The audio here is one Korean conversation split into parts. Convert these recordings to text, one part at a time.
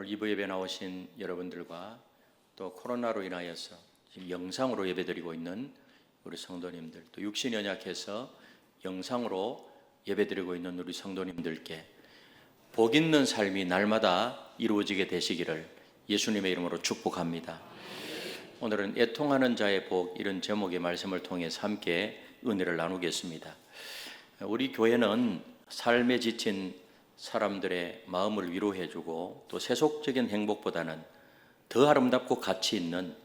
오늘 2부 예배 나오신 여러분들과 또 코로나로 인하여서 지금 영상으로 예배드리고 있는 우리 성도님들, 또 육신이 연약해서 영상으로 예배드리고 있는 우리 성도님들께 복 있는 삶이 날마다 이루어지게 되시기를 예수님의 이름으로 축복합니다. 오늘은 애통하는 자의 복, 이런 제목의 말씀을 통해서 함께 은혜를 나누겠습니다. 우리 교회는 삶에 지친 사람들의 마음을 위로해주고 또 세속적인 행복보다는 더 아름답고 가치 있는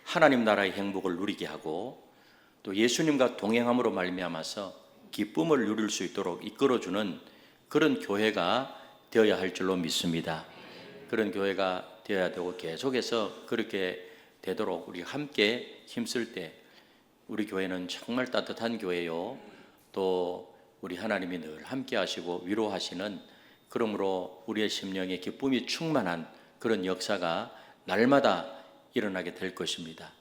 하나님 나라의 행복을 누리게 하고 또 예수님과 동행함으로 말미암아서 기쁨을 누릴 수 있도록 이끌어주는 그런 교회가 되어야 할 줄로 믿습니다. 그런 교회가 되어야 되고 계속해서 그렇게 되도록 우리 함께 힘쓸 때 우리 교회는 정말 따뜻한 교회요, 또 우리 하나님이 늘 함께 하시고 위로하시는, 그러므로 우리의 심령에 기쁨이 충만한 그런 역사가 날마다 일어나게 될 것입니다.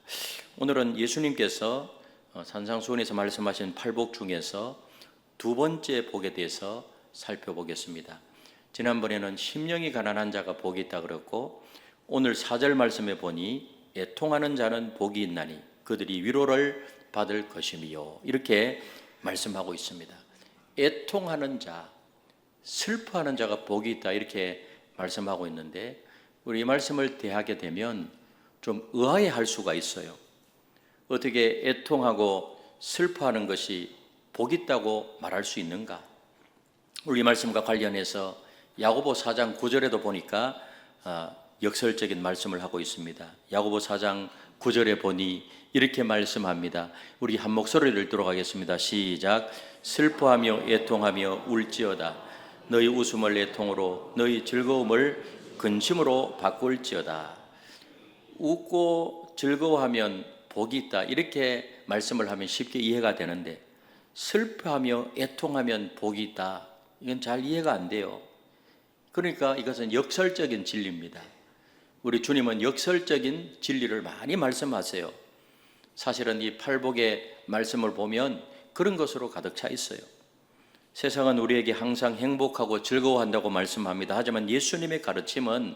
오늘은 예수님께서 산상수훈에서 말씀하신 팔복 중에서 두 번째 복에 대해서 살펴보겠습니다. 지난번에는 심령이 가난한 자가 복이 있다 그랬고, 오늘 4절 말씀에 보니 애통하는 자는 복이 있나니 그들이 위로를 받을 것이며, 이렇게 말씀하고 있습니다. 애통하는 자, 슬퍼하는 자가 복이 있다, 이렇게 말씀하고 있는데, 우리 이 말씀을 대하게 되면 좀 의아해할 수가 있어요. 어떻게 애통하고 슬퍼하는 것이 복 있다고 말할 수 있는가? 우리 이 말씀과 관련해서 야고보 4장 9절에도 보니까 역설적인 말씀을 하고 있습니다. 야고보 4장 9절에 보니 이렇게 말씀합니다. 우리 한 목소리를 읽도록 하겠습니다. 시작. 슬퍼하며 애통하며 울지어다. 너희 웃음을 애통으로, 너희 즐거움을 근심으로 바꿀지어다. 웃고 즐거워하면 복이 있다, 이렇게 말씀을 하면 쉽게 이해가 되는데, 슬퍼하며 애통하면 복이 있다, 이건 잘 이해가 안 돼요. 그러니까 이것은 역설적인 진리입니다. 우리 주님은 역설적인 진리를 많이 말씀하세요. 사실은 이 팔복의 말씀을 보면 그런 것으로 가득 차 있어요. 세상은 우리에게 항상 행복하고 즐거워한다고 말씀합니다. 하지만 예수님의 가르침은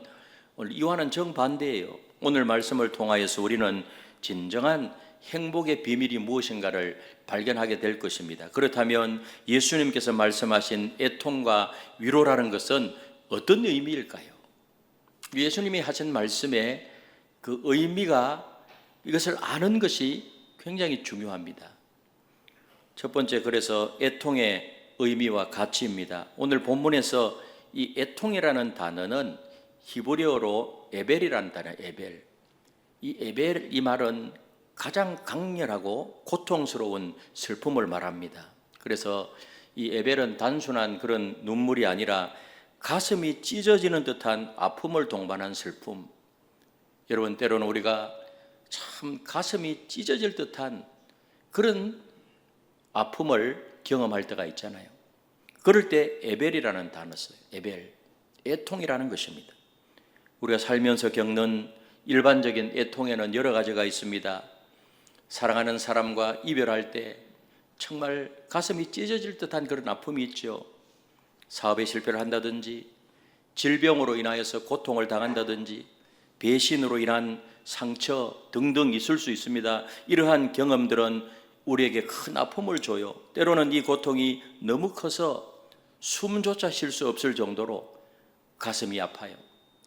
이와는 정반대예요. 오늘 말씀을 통하여서 우리는 진정한 행복의 비밀이 무엇인가를 발견하게 될 것입니다. 그렇다면 예수님께서 말씀하신 애통과 위로라는 것은 어떤 의미일까요? 예수님이 하신 말씀의 그 의미가, 이것을 아는 것이 굉장히 중요합니다. 첫 번째, 그래서 애통의 의미와 가치입니다. 오늘 본문에서 이 애통이라는 단어는 히브리어로 에벨이라는 단어예요. 에벨. 이 에벨, 이 말은 가장 강렬하고 고통스러운 슬픔을 말합니다. 그래서 이 에벨은 단순한 그런 눈물이 아니라 가슴이 찢어지는 듯한 아픔을 동반한 슬픔. 여러분, 때로는 우리가 참 가슴이 찢어질 듯한 그런 아픔을 경험할 때가 있잖아요. 그럴 때 에벨이라는 단어 써요. 에벨, 애통이라는 것입니다. 우리가 살면서 겪는 일반적인 애통에는 여러 가지가 있습니다. 사랑하는 사람과 이별할 때 정말 가슴이 찢어질 듯한 그런 아픔이 있죠. 사업에 실패를 한다든지, 질병으로 인하여서 고통을 당한다든지, 배신으로 인한 상처 등등 있을 수 있습니다. 이러한 경험들은 우리에게 큰 아픔을 줘요. 때로는 이 고통이 너무 커서 숨조차 쉴 수 없을 정도로 가슴이 아파요.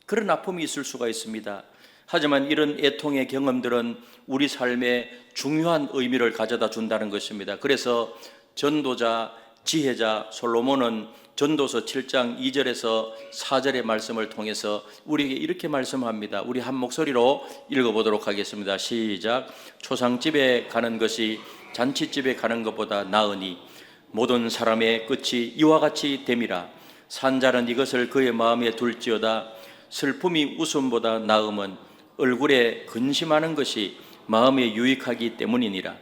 그런 아픔이 있을 수가 있습니다. 하지만 이런 애통의 경험들은 우리 삶에 중요한 의미를 가져다 준다는 것입니다. 그래서 전도자, 지혜자 솔로몬은 전도서 7장 2절에서 4절의 말씀을 통해서 우리에게 이렇게 말씀합니다. 우리 한 목소리로 읽어보도록 하겠습니다. 시작. 초상집에 가는 것이 잔치집에 가는 것보다 나으니 모든 사람의 끝이 이와 같이 됨이라. 산자는 이것을 그의 마음에 둘지어다. 슬픔이 웃음보다 나음은 얼굴에 근심하는 것이 마음에 유익하기 때문이니라.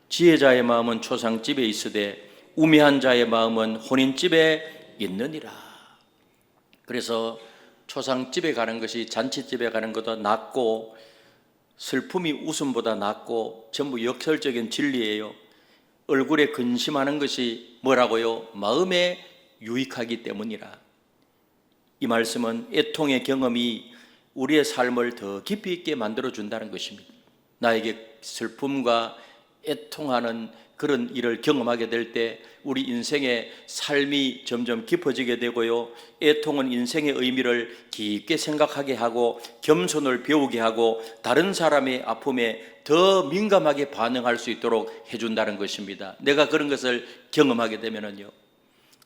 지혜자의 마음은 초상집에 있으되 우매한 자의 마음은 혼인집에 있느니라. 그래서 초상집에 가는 것이 잔치집에 가는 것보다 낫고, 슬픔이 웃음보다 낫고, 전부 역설적인 진리예요. 얼굴에 근심하는 것이 뭐라고요? 마음에 유익하기 때문이라. 이 말씀은 애통의 경험이 우리의 삶을 더 깊이 있게 만들어준다는 것입니다. 나에게 슬픔과 애통하는 그런 일을 경험하게 될 때 우리 인생의 삶이 점점 깊어지게 되고요, 애통은 인생의 의미를 깊게 생각하게 하고 겸손을 배우게 하고 다른 사람의 아픔에 더 민감하게 반응할 수 있도록 해준다는 것입니다. 내가 그런 것을 경험하게 되면요,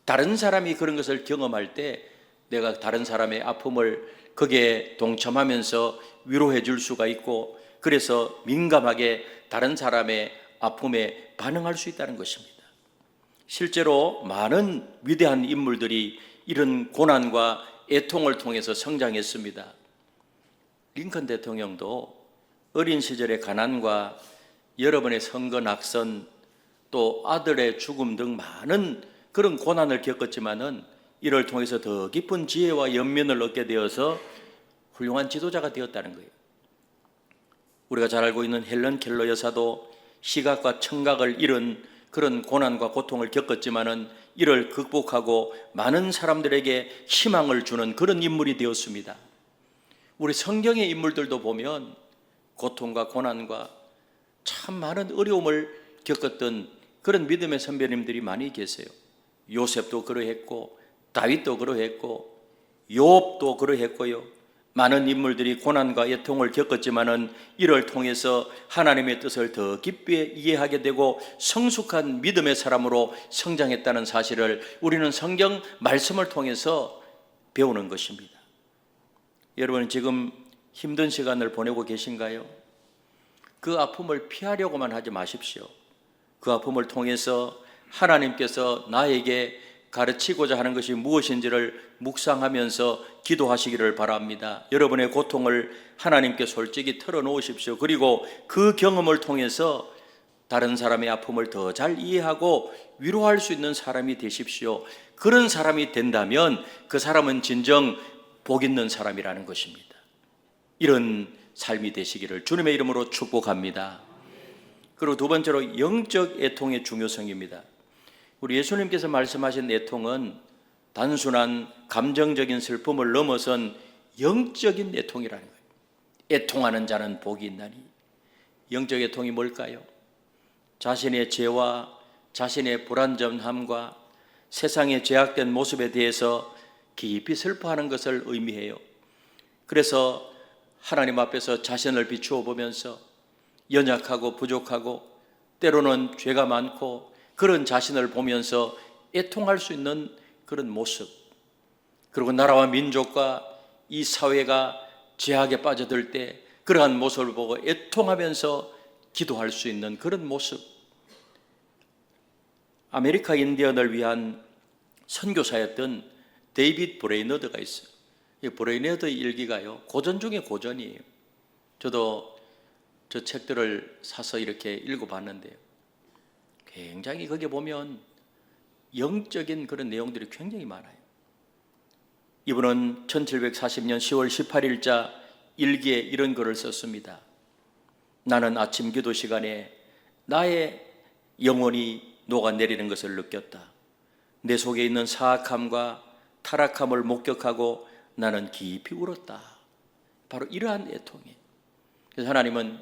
다른 사람이 그런 것을 경험할 때 내가 다른 사람의 아픔을 거기에 동참하면서 위로해 줄 수가 있고, 그래서 민감하게 다른 사람의 아픔에 반응할 수 있다는 것입니다. 실제로 많은 위대한 인물들이 이런 고난과 애통을 통해서 성장했습니다. 링컨 대통령도 어린 시절의 가난과 여러 번의 선거 낙선, 또 아들의 죽음 등 많은 그런 고난을 겪었지만은 이를 통해서 더 깊은 지혜와 연민을 얻게 되어서 훌륭한 지도자가 되었다는 거예요. 우리가 잘 알고 있는 헬런 켈러 여사도 시각과 청각을 잃은 그런 고난과 고통을 겪었지만은 이를 극복하고 많은 사람들에게 희망을 주는 그런 인물이 되었습니다. 우리 성경의 인물들도 보면 고통과 고난과 참 많은 어려움을 겪었던 그런 믿음의 선배님들이 많이 계세요. 요셉도 그러했고 다윗도 그러했고 욥도 그러했고요, 많은 인물들이 고난과 애통을 겪었지만은 이를 통해서 하나님의 뜻을 더 깊이 이해하게 되고 성숙한 믿음의 사람으로 성장했다는 사실을 우리는 성경 말씀을 통해서 배우는 것입니다. 여러분, 지금 힘든 시간을 보내고 계신가요? 그 아픔을 피하려고만 하지 마십시오. 그 아픔을 통해서 하나님께서 나에게 가르치고자 하는 것이 무엇인지를 묵상하면서 기도하시기를 바랍니다. 여러분의 고통을 하나님께 솔직히 털어놓으십시오. 그리고 그 경험을 통해서 다른 사람의 아픔을 더 잘 이해하고 위로할 수 있는 사람이 되십시오. 그런 사람이 된다면 그 사람은 진정 복 있는 사람이라는 것입니다. 이런 삶이 되시기를 주님의 이름으로 축복합니다. 그리고 두 번째로 영적 애통의 중요성입니다. 우리 예수님께서 말씀하신 애통은 단순한 감정적인 슬픔을 넘어선 영적인 애통이라는 거예요. 애통하는 자는 복이 있나니. 영적 애통이 뭘까요? 자신의 죄와 자신의 불완전함과 세상의 죄악된 모습에 대해서 깊이 슬퍼하는 것을 의미해요. 그래서 하나님 앞에서 자신을 비추어 보면서 연약하고 부족하고 때로는 죄가 많고 그런 자신을 보면서 애통할 수 있는 그런 모습, 그리고 나라와 민족과 이 사회가 죄악에 빠져들 때 그러한 모습을 보고 애통하면서 기도할 수 있는 그런 모습. 아메리카 인디언을 위한 선교사였던 데이빗 브레이너드가 있어요. 이 브레이너드의 일기가요, 고전 중에 고전이에요. 저도 저 책들을 사서 이렇게 읽어봤는데요, 굉장히 거기에 보면 영적인 그런 내용들이 굉장히 많아요. 이분은 1740년 10월 18일자 일기에 이런 글을 썼습니다. 나는 아침 기도 시간에 나의 영혼이 녹아내리는 것을 느꼈다. 내 속에 있는 사악함과 타락함을 목격하고 나는 깊이 울었다. 바로 이러한 애통이에요. 그래서 하나님은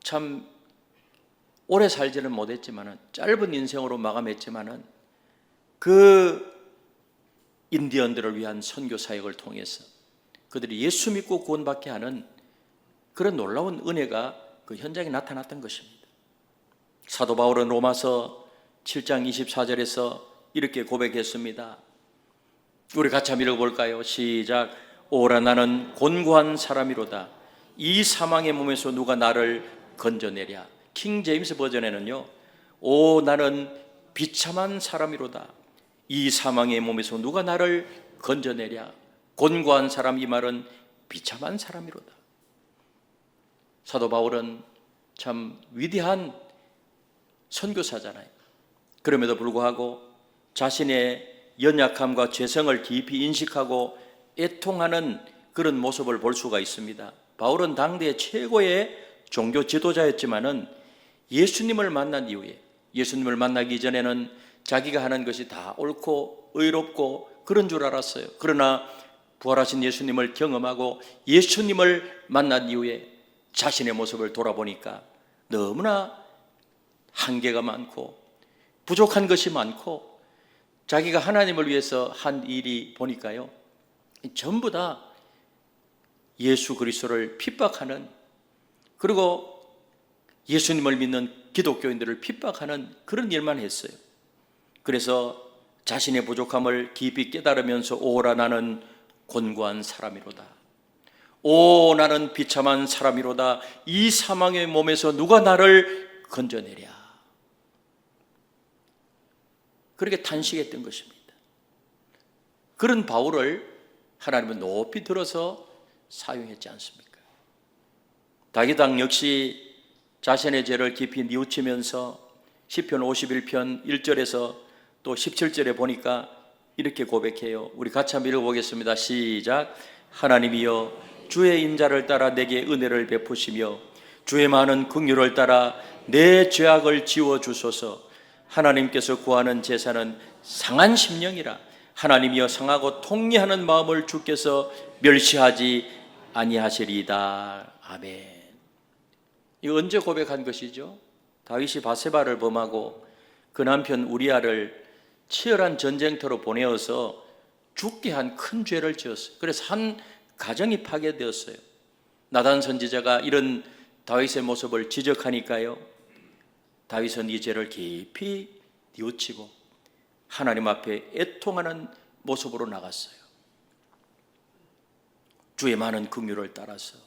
참 오래 살지는 못했지만 짧은 인생으로 마감했지만 그 인디언들을 위한 선교 사역을 통해서 그들이 예수 믿고 구원받게 하는 그런 놀라운 은혜가 그 현장에 나타났던 것입니다. 사도 바울은 로마서 7장 24절에서 이렇게 고백했습니다. 우리 같이 한번 읽어볼까요? 시작. 오라 나는 곤고한 사람이로다. 이 사망의 몸에서 누가 나를 건져내랴. 킹 제임스 버전에는요, 오 나는 비참한 사람이로다. 이 사망의 몸에서 누가 나를 건져내랴. 곤고한 사람, 이 말은 비참한 사람이로다. 사도 바울은 참 위대한 선교사잖아요. 그럼에도 불구하고 자신의 연약함과 죄성을 깊이 인식하고 애통하는 그런 모습을 볼 수가 있습니다. 바울은 당대의 최고의 종교 지도자였지만은 예수님을 만난 이후에, 예수님을 만나기 전에는 자기가 하는 것이 다 옳고 의롭고 그런 줄 알았어요. 그러나 부활하신 예수님을 경험하고 예수님을 만난 이후에 자신의 모습을 돌아보니까 너무나 한계가 많고 부족한 것이 많고 자기가 하나님을 위해서 한 일이 보니까요, 전부 다 예수 그리스도를 핍박하는, 그리고 예수님을 믿는 기독교인들을 핍박하는 그런 일만 했어요. 그래서 자신의 부족함을 깊이 깨달으면서 오라 나는 곤고한 사람이로다, 오 나는 비참한 사람이로다, 이 사망의 몸에서 누가 나를 건져내랴, 그렇게 탄식했던 것입니다. 그런 바울을 하나님은 높이 들어서 사용했지 않습니까? 다윗 왕 역시 자신의 죄를 깊이 뉘우치면서 시편 51편 1절에서 또 17절에 보니까 이렇게 고백해요. 우리 같이 한번 읽어보겠습니다. 시작. 하나님이여 주의 인자를 따라 내게 은혜를 베푸시며 주의 많은 긍휼을 따라 내 죄악을 지워주소서. 하나님께서 구하는 제사는 상한 심령이라. 하나님이여 상하고 통리하는 마음을 주께서 멸시하지 아니하시리이다. 아멘. 이거 언제 고백한 것이죠? 다윗이 바세바를 범하고 그 남편 우리아를 치열한 전쟁터로 보내어서 죽게 한 큰 죄를 지었어요. 그래서 한 가정이 파괴되었어요. 나단 선지자가 이런 다윗의 모습을 지적하니까요, 다윗은 이 죄를 깊이 뉘우치고 하나님 앞에 애통하는 모습으로 나갔어요. 주의 많은 긍휼을 따라서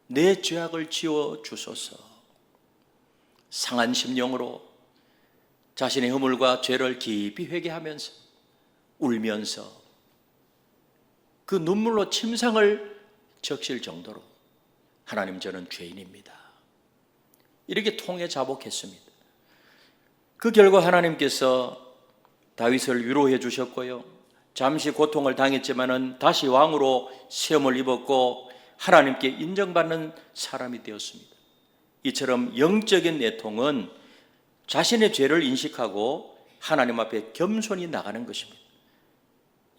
내 죄악을 지워 주소서. 상한 심령으로 자신의 허물과 죄를 깊이 회개하면서 울면서 그 눈물로 침상을 적실 정도로 하나님 저는 죄인입니다, 이렇게 통해 자복했습니다. 그 결과 하나님께서 다윗을 위로해 주셨고요, 잠시 고통을 당했지만은 다시 왕으로 시험을 입었고 하나님께 인정받는 사람이 되었습니다. 이처럼 영적인 애통은 자신의 죄를 인식하고 하나님 앞에 겸손히 나가는 것입니다.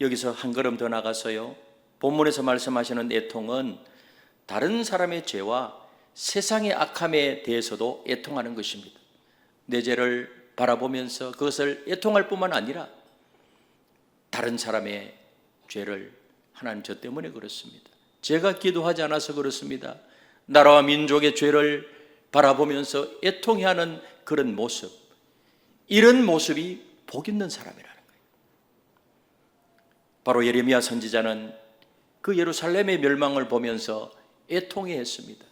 여기서 한 걸음 더 나가서요, 본문에서 말씀하시는 애통은 다른 사람의 죄와 세상의 악함에 대해서도 애통하는 것입니다. 내 죄를 바라보면서 그것을 애통할 뿐만 아니라 다른 사람의 죄를, 하나님 저 때문에 그렇습니다, 제가 기도하지 않아서 그렇습니다, 나라와 민족의 죄를 바라보면서 애통해하는 그런 모습, 이런 모습이 복 있는 사람이라는 거예요. 바로 예레미야 선지자는 그 예루살렘의 멸망을 보면서 애통해했습니다.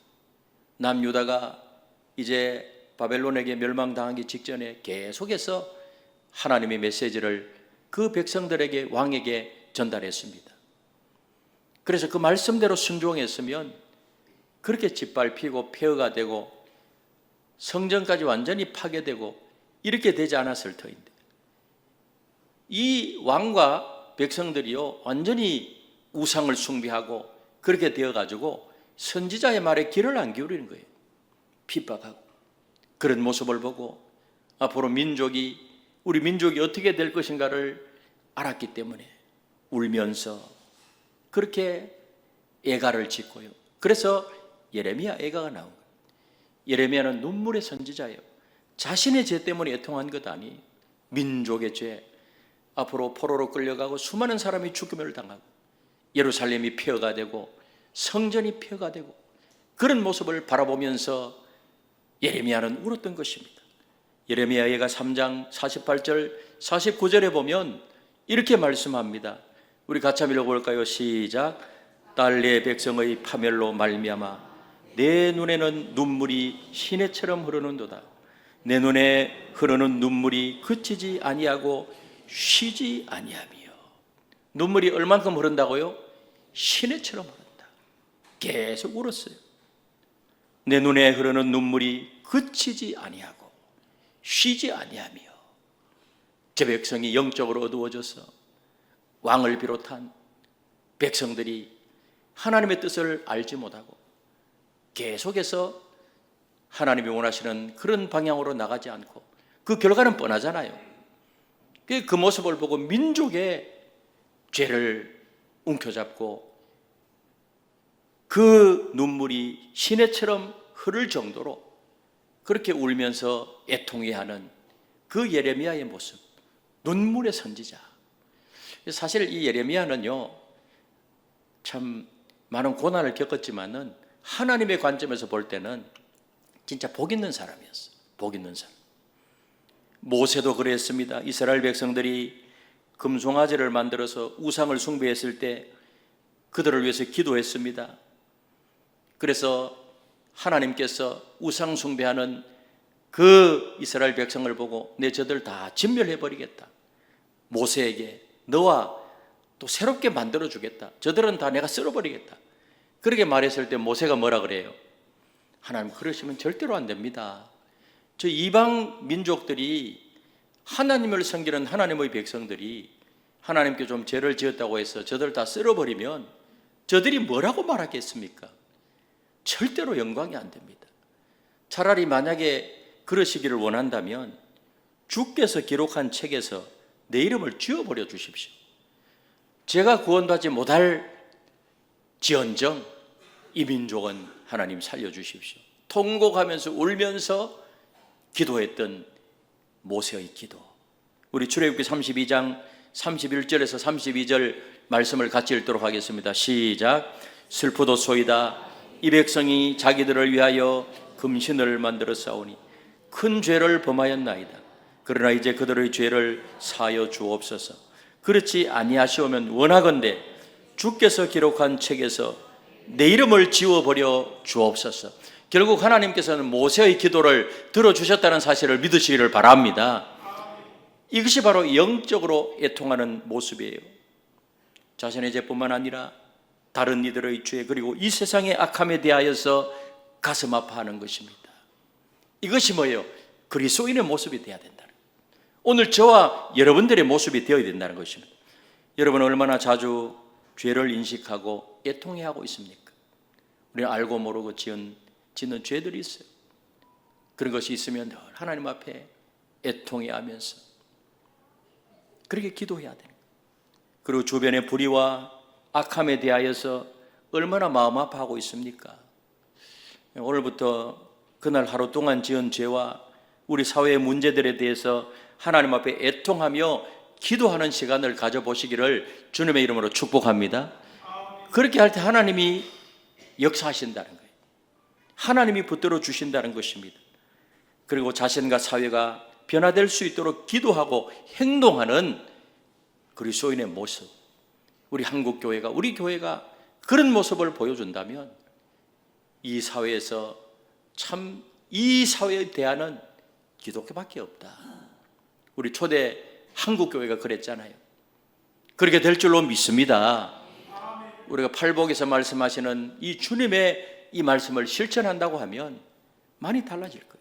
남유다가 이제 바벨론에게 멸망당하기 직전에 계속해서 하나님의 메시지를 그 백성들에게, 왕에게 전달했습니다. 그래서 그 말씀대로 순종했으면 그렇게 짓밟히고 폐허가 되고 성전까지 완전히 파괴되고 이렇게 되지 않았을 터인데, 이 왕과 백성들이요 완전히 우상을 숭배하고 그렇게 되어가지고 선지자의 말에 귀를 안 기울이는 거예요. 핍박하고. 그런 모습을 보고 앞으로 우리 민족이 어떻게 될 것인가를 알았기 때문에 울면서 그렇게 애가를 짓고요. 그래서 예레미야 애가가 나온 거예요. 예레미야는 눈물의 선지자예요. 자신의 죄 때문에 애통한 것 아니, 민족의 죄, 앞으로 포로로 끌려가고 수많은 사람이 죽음을 당하고 예루살렘이 폐허가 되고 성전이 폐허가 되고 그런 모습을 바라보면서 예레미야는 울었던 것입니다. 예레미야 예가 3장 48절 49절에 보면 이렇게 말씀합니다. 우리 같이 한번 읽어볼까요? 시작. 딸 내 백성의 파멸로 말미암아 내 눈에는 눈물이 시내처럼 흐르는도다. 내 눈에 흐르는 눈물이 그치지 아니하고 쉬지 아니하며. 눈물이 얼만큼 흐른다고요? 시내처럼 흐른다. 계속 울었어요. 내 눈에 흐르는 눈물이 그치지 아니하고 쉬지 아니하며. 제 백성이 영적으로 어두워져서 왕을 비롯한 백성들이 하나님의 뜻을 알지 못하고 계속해서 하나님이 원하시는 그런 방향으로 나가지 않고, 그 결과는 뻔하잖아요. 그 모습을 보고 민족의 죄를 움켜잡고 그 눈물이 시내처럼 흐를 정도로 그렇게 울면서 애통해하는 그 예레미야의 모습, 눈물의 선지자. 사실 이 예레미야는요, 참 많은 고난을 겪었지만은 하나님의 관점에서 볼 때는 진짜 복 있는 사람이었어요. 복 있는 사람. 모세도 그랬습니다. 이스라엘 백성들이 금송아지를 만들어서 우상을 숭배했을 때 그들을 위해서 기도했습니다. 그래서 하나님께서 우상 숭배하는 그 이스라엘 백성을 보고 내 저들 다 진멸해버리겠다. 모세에게 너와 또 새롭게 만들어주겠다. 저들은 다 내가 쓸어버리겠다. 그렇게 말했을 때 모세가 뭐라 그래요? 하나님 그러시면 절대로 안 됩니다. 저 이방 민족들이 하나님을 섬기는 하나님의 백성들이 하나님께 좀 죄를 지었다고 해서 저들 다 쓸어버리면 저들이 뭐라고 말하겠습니까? 절대로 영광이 안 됩니다. 차라리 만약에 그러시기를 원한다면 주께서 기록한 책에서 내 이름을 지워버려 주십시오. 제가 구원받지 못할 지언정 이 민족은 하나님 살려주십시오. 통곡하면서 울면서 기도했던 모세의 기도. 우리 출애굽기 32장 31절에서 32절 말씀을 같이 읽도록 하겠습니다. 시작. 슬프도소이다. 이 백성이 자기들을 위하여 금신을 만들어 싸우니 큰 죄를 범하였나이다. 그러나 이제 그들의 죄를 사하여 주옵소서. 그렇지 아니하시오면 원하건대 주께서 기록한 책에서 내 이름을 지워버려 주옵소서. 결국 하나님께서는 모세의 기도를 들어주셨다는 사실을 믿으시기를 바랍니다. 이것이 바로 영적으로 애통하는 모습이에요. 자신의 죄뿐만 아니라 다른 이들의 죄 그리고 이 세상의 악함에 대하여서 가슴 아파하는 것입니다. 이것이 뭐예요? 그리스도인의 모습이 되어야 된다는 거예요. 오늘 저와 여러분들의 모습이 되어야 된다는 것입니다. 여러분 얼마나 자주 죄를 인식하고 애통해하고 있습니까? 우리는 알고 모르고 짓는 죄들이 있어요. 그런 것이 있으면 늘 하나님 앞에 애통해하면서 그렇게 기도해야 돼요. 그리고 주변의 불의와 악함에 대하여서 얼마나 마음 아파하고 있습니까? 오늘부터 그날 하루 동안 지은 죄와 우리 사회의 문제들에 대해서 하나님 앞에 애통하며 기도하는 시간을 가져보시기를 주님의 이름으로 축복합니다. 그렇게 할 때 하나님이 역사하신다는 거예요. 하나님이 붙들어 주신다는 것입니다. 그리고 자신과 사회가 변화될 수 있도록 기도하고 행동하는 그리스도인의 모습, 우리 한국교회가 우리 교회가 그런 모습을 보여준다면 이 사회에서 참 이 사회의 대안은 기독교밖에 없다. 우리 초대 한국교회가 그랬잖아요. 그렇게 될 줄로 믿습니다. 우리가 팔복에서 말씀하시는 이 주님의 이 말씀을 실천한다고 하면 많이 달라질 거예요.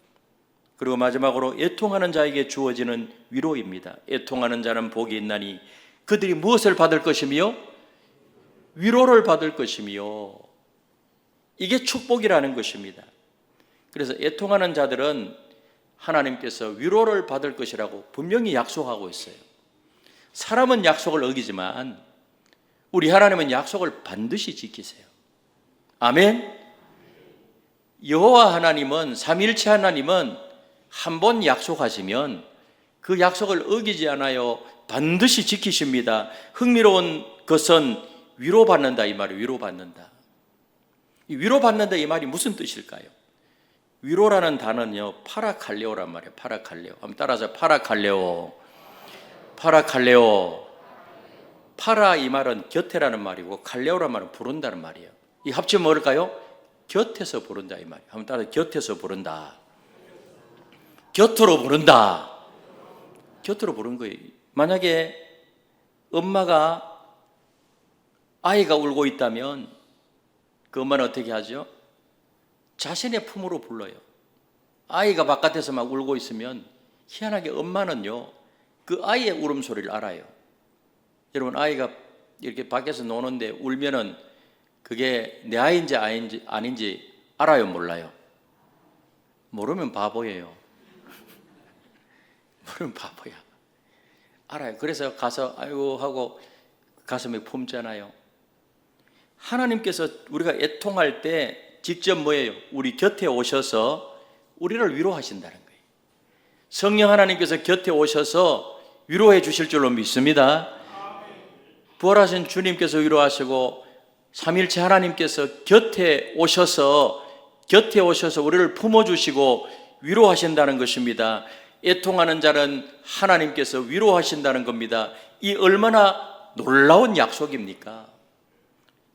그리고 마지막으로 애통하는 자에게 주어지는 위로입니다. 애통하는 자는 복이 있나니 그들이 무엇을 받을 것이며 위로를 받을 것이며 이게 축복이라는 것입니다. 그래서 애통하는 자들은 하나님께서 위로를 받을 것이라고 분명히 약속하고 있어요. 사람은 약속을 어기지만 우리 하나님은 약속을 반드시 지키세요. 아멘. 여호와 하나님은 삼위일체 하나님은 한 번 약속하시면 그 약속을 어기지 않아요. 반드시 지키십니다. 흥미로운 것은 위로받는다 이 말이에요. 위로받는다. 이 위로받는다 이 말이 무슨 뜻일까요? 위로라는 단어는요 파라칼레오란 말이에요. 파라칼레오. 한번 따라서 파라칼레오. 파라칼레오. 파라 이 말은 곁에라는 말이고 칼레오란 말은 부른다는 말이에요. 이 합치면 뭘까요? 곁에서 부른다 이 말이에요. 한번 따라서 곁에서 부른다. 곁으로 부른다. 곁으로 부른 거예요. 만약에 엄마가 아이가 울고 있다면 그 엄마는 어떻게 하죠? 자신의 품으로 불러요. 아이가 바깥에서 막 울고 있으면 희한하게 엄마는요 그 아이의 울음소리를 알아요. 여러분 아이가 이렇게 밖에서 노는데 울면은 그게 내 아이인지 아닌지 알아요 몰라요? 모르면 바보예요. 모르면 바보야. 알아요. 그래서 가서 아이고 하고 가슴에 품잖아요. 하나님께서 우리가 애통할 때 직접 뭐예요? 우리 곁에 오셔서 우리를 위로하신다는 거예요. 성령 하나님께서 곁에 오셔서 위로해 주실 줄로 믿습니다. 부활하신 주님께서 위로하시고 삼일체 하나님께서 곁에 오셔서 우리를 품어주시고 위로하신다는 것입니다. 애통하는 자는 하나님께서 위로하신다는 겁니다. 이 얼마나 놀라운 약속입니까?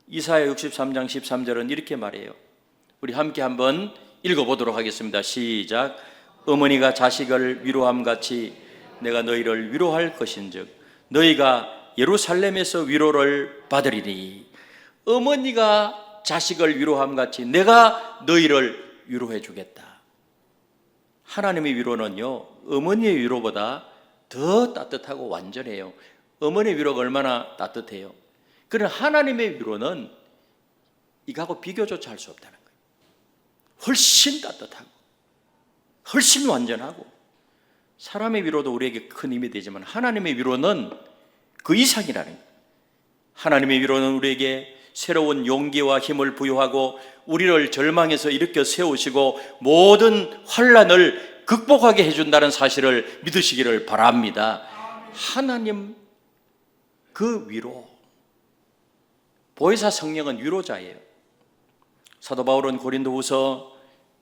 이사야 63장 13절은 이렇게 말해요. 우리 함께 한번 읽어보도록 하겠습니다. 시작. 어머니가 자식을 위로함같이 내가 너희를 위로할 것인즉 너희가 예루살렘에서 위로를 받으리니. 어머니가 자식을 위로함같이 내가 너희를 위로해 주겠다. 하나님의 위로는요, 어머니의 위로보다 더 따뜻하고 완전해요. 어머니의 위로가 얼마나 따뜻해요. 그러나 하나님의 위로는 이거하고 비교조차 할 수 없다는 거예요. 훨씬 따뜻하고 훨씬 완전하고, 사람의 위로도 우리에게 큰 힘이 되지만 하나님의 위로는 그 이상이라는 거예요. 하나님의 위로는 우리에게 새로운 용기와 힘을 부여하고 우리를 절망에서 일으켜 세우시고 모든 환난을 극복하게 해준다는 사실을 믿으시기를 바랍니다. 하나님 그 위로, 보혜사 성령은 위로자예요. 사도 바울은 고린도후서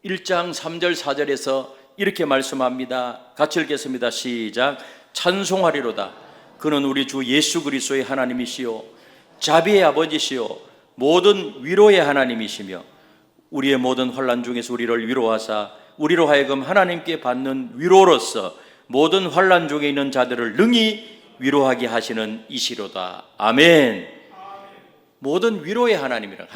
1장 3절 4절에서 이렇게 말씀합니다. 같이 읽겠습니다. 시작. 찬송하리로다. 그는 우리 주 예수 그리스도의 하나님이시요 자비의 아버지시요 모든 위로의 하나님이시며 우리의 모든 환난 중에서 우리를 위로하사 우리로 하여금 하나님께 받는 위로로서 모든 환난 중에 있는 자들을 능히 위로하게 하시는 이시로다. 아멘. 모든 위로의 하나님이란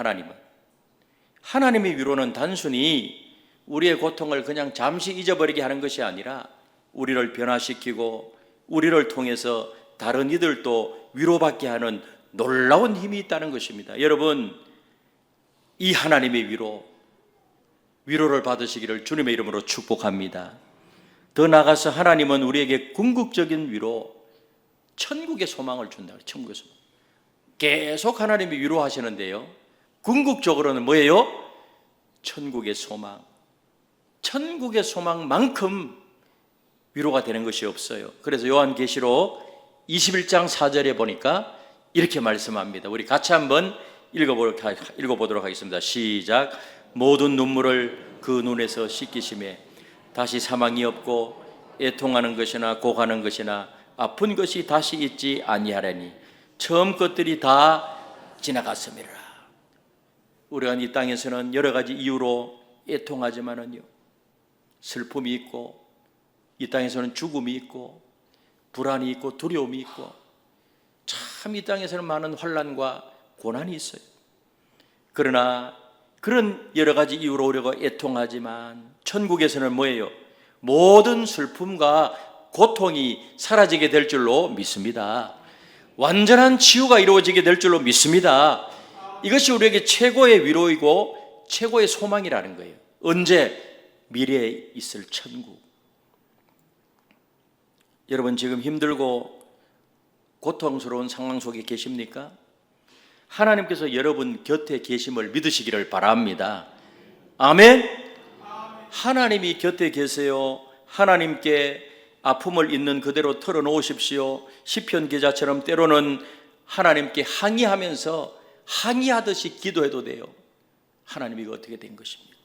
하나님의 위로는 단순히 우리의 고통을 그냥 잠시 잊어버리게 하는 것이 아니라 우리를 변화시키고 우리를 통해서 다른 이들도 위로받게 하는 놀라운 힘이 있다는 것입니다. 여러분, 이 하나님의 위로를 받으시기를 주님의 이름으로 축복합니다. 더 나아가서 하나님은 우리에게 궁극적인 위로, 천국의 소망을 준다. 천국의 소망. 계속 하나님이 위로하시는데요, 궁극적으로는 뭐예요? 천국의 소망. 천국의 소망만큼 위로가 되는 것이 없어요. 그래서 요한계시록 21장 4절에 보니까 이렇게 말씀합니다. 우리 같이 한번 읽어보도록 하겠습니다. 시작. 모든 눈물을 그 눈에서 씻기심에 다시 사망이 없고 애통하는 것이나 고하는 것이나 아픈 것이 다시 있지 아니하려니 처음 것들이 다 지나갔음이라. 우리가 이 땅에서는 여러 가지 이유로 애통하지만은요, 슬픔이 있고 이 땅에서는 죽음이 있고 불안이 있고 두려움이 있고 참 이 땅에서는 많은 환난과 고난이 있어요. 그러나 그런 여러 가지 이유로 우리가 애통하지만 천국에서는 뭐예요? 모든 슬픔과 고통이 사라지게 될 줄로 믿습니다. 완전한 치유가 이루어지게 될 줄로 믿습니다. 이것이 우리에게 최고의 위로이고 최고의 소망이라는 거예요. 언제? 미래에 있을 천국. 여러분, 지금 힘들고 고통스러운 상황 속에 계십니까? 하나님께서 여러분 곁에 계심을 믿으시기를 바랍니다. 아멘? 하나님이 곁에 계세요. 하나님께 아픔을 있는 그대로 털어놓으십시오. 시편 기자처럼 때로는 하나님께 항의하듯이 기도해도 돼요. 하나님, 이거 어떻게 된 것입니까?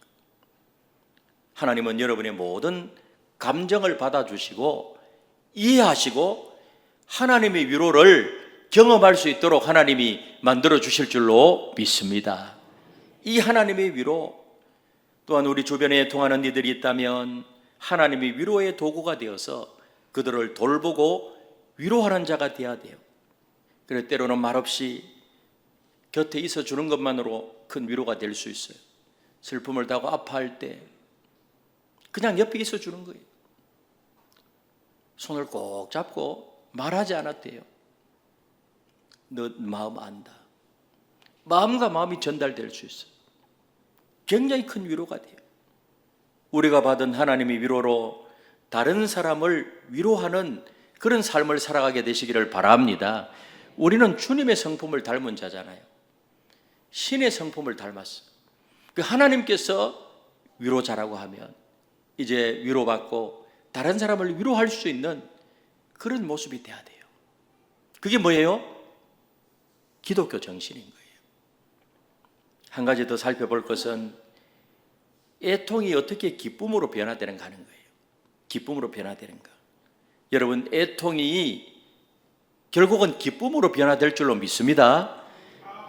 하나님은 여러분의 모든 감정을 받아주시고 이해하시고 하나님의 위로를 경험할 수 있도록 하나님이 만들어 주실 줄로 믿습니다. 이 하나님의 위로, 또한 우리 주변에 통하는 이들이 있다면 하나님의 위로의 도구가 되어서 그들을 돌보고 위로하는 자가 되어야 돼요. 그래서 때로는 말없이 곁에 있어 주는 것만으로 큰 위로가 될 수 있어요. 슬픔을 타고 아파할 때 그냥 옆에 있어 주는 거예요. 손을 꼭 잡고 말하지 않았대요. 너 마음 안다. 마음과 마음이 전달될 수 있어요. 굉장히 큰 위로가 돼요. 우리가 받은 하나님의 위로로 다른 사람을 위로하는 그런 삶을 살아가게 되시기를 바랍니다. 우리는 주님의 성품을 닮은 자잖아요. 신의 성품을 닮았어요. 그 하나님께서 위로자라고 하면 이제 위로받고 다른 사람을 위로할 수 있는 그런 모습이 돼야 돼요. 그게 뭐예요? 기독교 정신인 거예요. 한 가지 더 살펴볼 것은 애통이 어떻게 기쁨으로 변화되는가 하는 거예요. 기쁨으로 변화되는가. 여러분, 애통이 결국은 기쁨으로 변화될 줄로 믿습니다.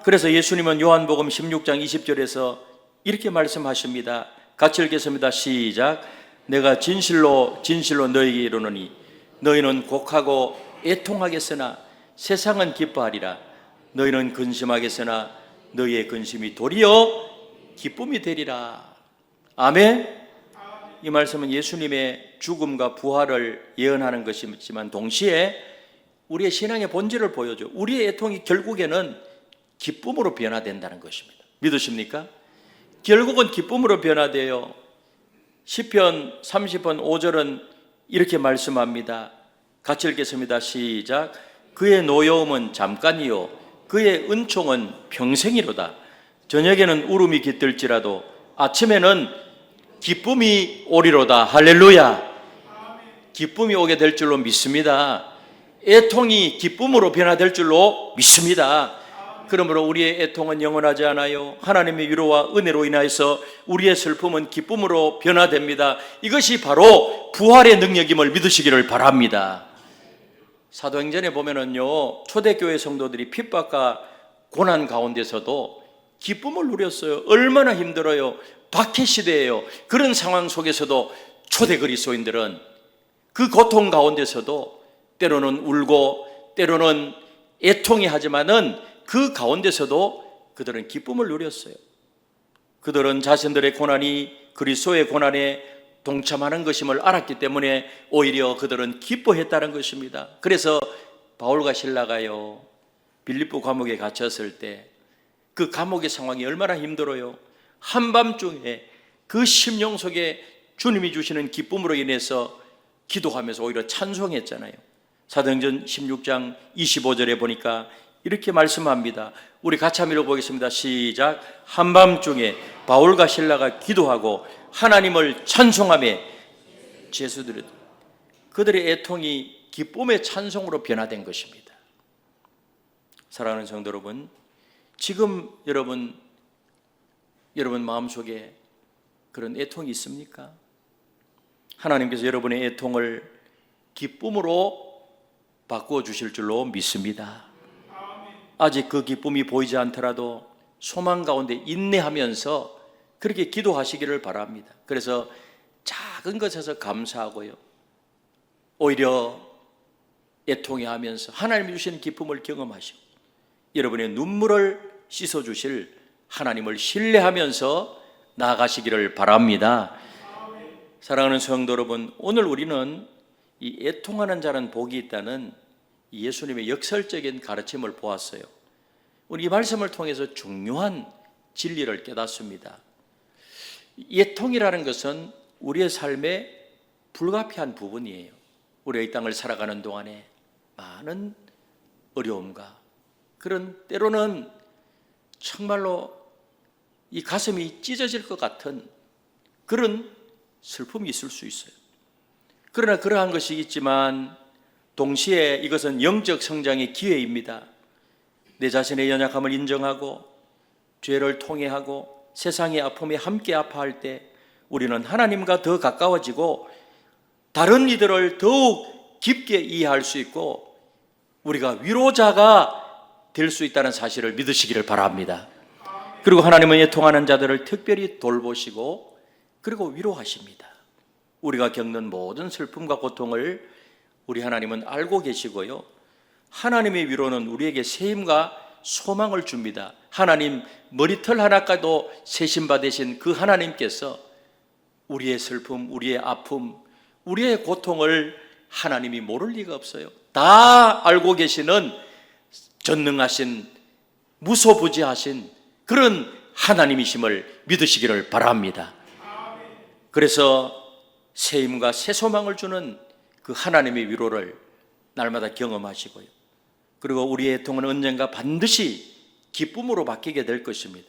그래서 예수님은 요한복음 16장 20절에서 이렇게 말씀하십니다. 같이 읽겠습니다. 시작. 내가 진실로 진실로 너희에게 이르노니 너희는 곡하고 애통하겠으나 세상은 기뻐하리라. 너희는 근심하겠으나 너희의 근심이 도리어 기쁨이 되리라. 아멘. 이 말씀은 예수님의 죽음과 부활을 예언하는 것이지만 동시에 우리의 신앙의 본질을 보여줘. 우리의 애통이 결국에는 기쁨으로 변화된다는 것입니다. 믿으십니까? 결국은 기쁨으로 변화돼요. 시편 30편 5절은 이렇게 말씀합니다. 같이 읽겠습니다. 시작. 그의 노여움은 잠깐이요 그의 은총은 평생이로다. 저녁에는 울음이 깃들지라도 아침에는 기쁨이 오리로다. 할렐루야. 기쁨이 오게 될 줄로 믿습니다. 애통이 기쁨으로 변화될 줄로 믿습니다. 그러므로 우리의 애통은 영원하지 않아요. 하나님의 위로와 은혜로 인하여서 우리의 슬픔은 기쁨으로 변화됩니다. 이것이 바로 부활의 능력임을 믿으시기를 바랍니다. 사도행전에 보면은요, 초대교회 성도들이 핍박과 고난 가운데서도 기쁨을 누렸어요. 얼마나 힘들어요. 박해 시대예요. 그런 상황 속에서도 초대 그리스도인들은 그 고통 가운데서도 때로는 울고 때로는 애통이 하지만은 그 가운데서도 그들은 기쁨을 누렸어요. 그들은 자신들의 고난이 그리스도의 고난에 동참하는 것임을 알았기 때문에 오히려 그들은 기뻐했다는 것입니다. 그래서 바울과 실라가요, 빌립보 감옥에 갇혔을 때 그 감옥의 상황이 얼마나 힘들어요. 한밤중에 그 심령 속에 주님이 주시는 기쁨으로 인해서 기도하면서 오히려 찬송했잖아요. 사도행전 16장 25절에 보니까 이렇게 말씀합니다. 우리 같이 한번 읽어보겠습니다. 시작. 한밤중에 바울과 실라가 기도하고 하나님을 찬송하며 제수드렸다. 그들의 애통이 기쁨의 찬송으로 변화된 것입니다. 사랑하는 성도 여러분, 지금 여러분 마음속에 그런 애통이 있습니까? 하나님께서 여러분의 애통을 기쁨으로 바꾸어 주실 줄로 믿습니다. 아직 그 기쁨이 보이지 않더라도 소망 가운데 인내하면서 그렇게 기도하시기를 바랍니다. 그래서 작은 것에서 감사하고요, 오히려 애통해하면서 하나님이 주시는 기쁨을 경험하시고 여러분의 눈물을 씻어주실 하나님을 신뢰하면서 나아가시기를 바랍니다. 사랑하는 성도 여러분, 오늘 우리는 이 애통하는 자는 복이 있다는 예수님의 역설적인 가르침을 보았어요. 우리 이 말씀을 통해서 중요한 진리를 깨닫습니다. 애통이라는 것은 우리의 삶의 불가피한 부분이에요. 우리가 이 땅을 살아가는 동안에 많은 어려움과 그런 때로는 정말로 이 가슴이 찢어질 것 같은 그런 슬픔이 있을 수 있어요. 그러나 그러한 것이 있지만 동시에 이것은 영적 성장의 기회입니다. 내 자신의 연약함을 인정하고 죄를 통회하고 세상의 아픔에 함께 아파할 때 우리는 하나님과 더 가까워지고 다른 이들을 더욱 깊게 이해할 수 있고 우리가 위로자가 될 수 있다는 사실을 믿으시기를 바랍니다. 그리고 하나님은 애통하는 자들을 특별히 돌보시고 그리고 위로하십니다. 우리가 겪는 모든 슬픔과 고통을 우리 하나님은 알고 계시고요, 하나님의 위로는 우리에게 세임과 소망을 줍니다. 하나님 머리털 하나까지도 세심받으신 그 하나님께서 우리의 슬픔, 우리의 아픔, 우리의 고통을 하나님이 모를 리가 없어요. 다 알고 계시는 전능하신, 무소부지하신 그런 하나님이심을 믿으시기를 바랍니다. 그래서 세임과 새 소망을 주는 그 하나님의 위로를 날마다 경험하시고요, 그리고 우리의 애통은 언젠가 반드시 기쁨으로 바뀌게 될 것입니다.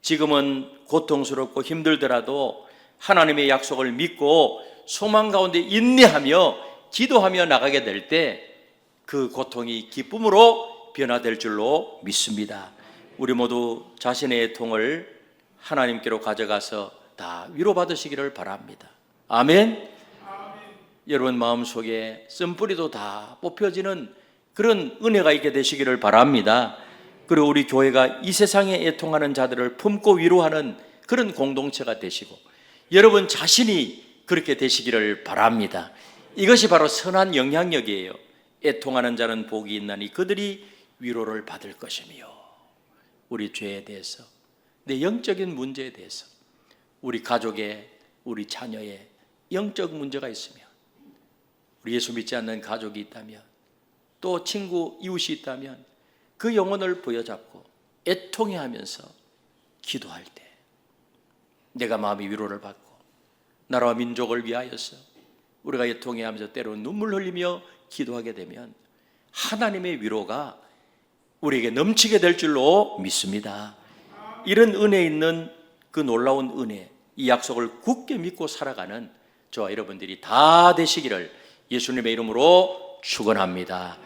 지금은 고통스럽고 힘들더라도 하나님의 약속을 믿고 소망 가운데 인내하며 기도하며 나가게 될 때 그 고통이 기쁨으로 변화될 줄로 믿습니다. 우리 모두 자신의 애통을 하나님께로 가져가서 다 위로받으시기를 바랍니다. 아멘. 여러분 마음속에 쓴뿌리도 다 뽑혀지는 그런 은혜가 있게 되시기를 바랍니다. 그리고 우리 교회가 이 세상에 애통하는 자들을 품고 위로하는 그런 공동체가 되시고 여러분 자신이 그렇게 되시기를 바랍니다. 이것이 바로 선한 영향력이에요. 애통하는 자는 복이 있나니 그들이 위로를 받을 것이며, 우리 죄에 대해서, 내 영적인 문제에 대해서, 우리 가족의, 우리 자녀의 영적 문제가 있으면, 우리 예수 믿지 않는 가족이 있다면, 또 친구, 이웃이 있다면 그 영혼을 부여잡고 애통해하면서 기도할 때 내가 마음이 위로를 받고 나라와 민족을 위하여서 우리가 애통해하면서 때로 눈물 흘리며 기도하게 되면 하나님의 위로가 우리에게 넘치게 될 줄로 믿습니다. 이런 은혜 있는 그 놀라운 은혜, 이 약속을 굳게 믿고 살아가는 저와 여러분들이 다 되시기를 예수님의 이름으로 축원합니다.